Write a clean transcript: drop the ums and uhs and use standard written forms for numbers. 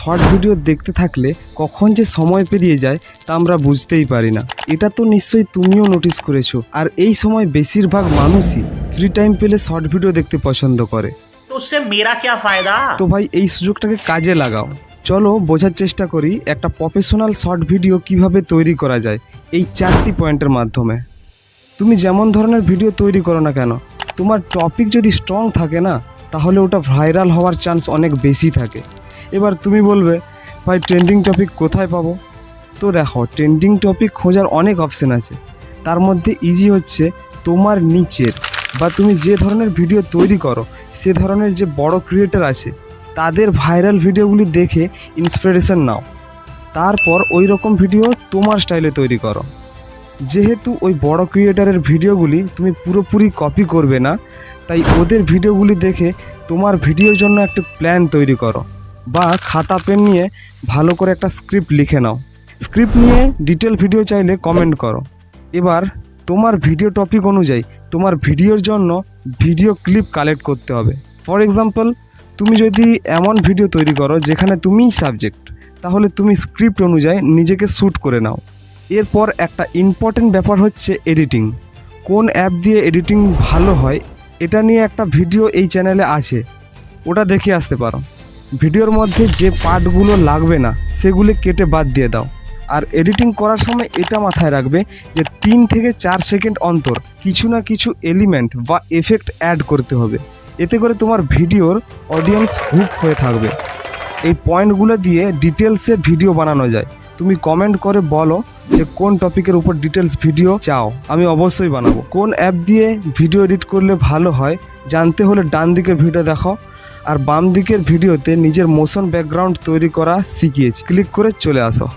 Short video দেখতে থাকলে কখন যে সময় পেরিয়ে যায় তা আমরা বুঝতেই পারি না। এটা তো নিশ্চয়ই তুমিও নোটিস করেছো। আর এই সময় বেশিরভাগ মানুষই ফ্রি টাইম পেলে শর্ট ভিডিও দেখতে পছন্দ করে। तो उससे मेरा क्या फायदा। তো ভাই এই সুযোগটাকে কাজে লাগাও। চলো বোঝার চেষ্টা করি একটা প্রফেশনাল শর্ট ভিডিও কিভাবে তৈরি করা যায় এই 4টি পয়েন্টের মাধ্যমে। তুমি যেমন ধরনের ভিডিও তৈরি করো না কেন, তোমার টপিক যদি স্ট্রং থাকে না, তাহলে ওটা ভাইরাল হওয়ার চান্স অনেক বেশি থাকে। এবার তুমি বলবে ভাই ট্রেন্ডিং টপিক কোথায় পাবো? তো দেখো, ট্রেন্ডিং টপিক খোঁজার অনেক অপশন আছে। তার মধ্যে ইজি হচ্ছে তোমার নিচের বা তুমি যে ধরনের ভিডিও তৈরি করো সে ধরনের যে বড় ক্রিয়েটার আছে তাদের ভাইরাল ভিডিওগুলি দেখে ইন্সপিরেশন নাও, তারপর ওই রকম ভিডিও তোমার স্টাইলে তৈরি করো। যেহেতু ওই বড় ক্রিয়েটারের ভিডিওগুলি তুমি পুরোপুরি কপি করবে না, তাই ওদের ভিডিওগুলি দেখে তোমার ভিডিওর জন্য একটা প্ল্যান তৈরি করো বা খাতা পেন নিয়ে ভালো করে একটা স্ক্রিপ্ট লিখে নাও। স্ক্রিপ্ট নিয়ে ডিটেল ভিডিও চাইলে কমেন্ট করো। এবার তোমার ভিডিও টপিক অনুযায়ী তোমার ভিডিওর জন্য ভিডিও ক্লিপ কালেক্ট করতে হবে। ফর এক্সাম্পল, তুমি যদি এমন ভিডিও তৈরি করো যেখানে তুমিই সাবজেক্ট, তাহলে তুমি স্ক্রিপ্ট অনুযায়ী নিজেকে শ্যুট করে নাও। এরপর একটা ইম্পর্টেন্ট ব্যাপার হচ্ছে এডিটিং। কোন অ্যাপ দিয়ে এডিটিং ভালো হয় এটা নিয়ে একটা ভিডিও এই চ্যানেলে আছে, ওটা দেখে আসতে পারো। ভিডিওর মধ্যে যে পার্টগুলো লাগবে না সেগুলি কেটে বাদ দিয়ে দাও। আর এডিটিং করার সময় এটা মাথায় রাখবে যে 3 থেকে 4 সেকেন্ড অন্তর কিছু না কিছু এলিমেন্ট বা এফেক্ট অ্যাড করতে হবে, এতে করে তোমার ভিডিওর অডিয়েন্স হুক হয়ে থাকবে। এই পয়েন্টগুলো দিয়ে ডিটেলসে ভিডিও বানানো যায়। তুমি কমেন্ট করে বলো যে কোন টপিকের উপর ডিটেলস ভিডিও চাও, আমি অবশ্যই বানাবো। কোন অ্যাপ দিয়ে ভিডিও এডিট করলে ভালো হয় জানতে হলে ডান দিকের ভিডিও দেখো, আর বাম দিকের ভিডিওতে নিজের মোশন ব্যাকগ্রাউন্ড তৈরি করা শিখিয়েছি, ক্লিক করে চলে আসো।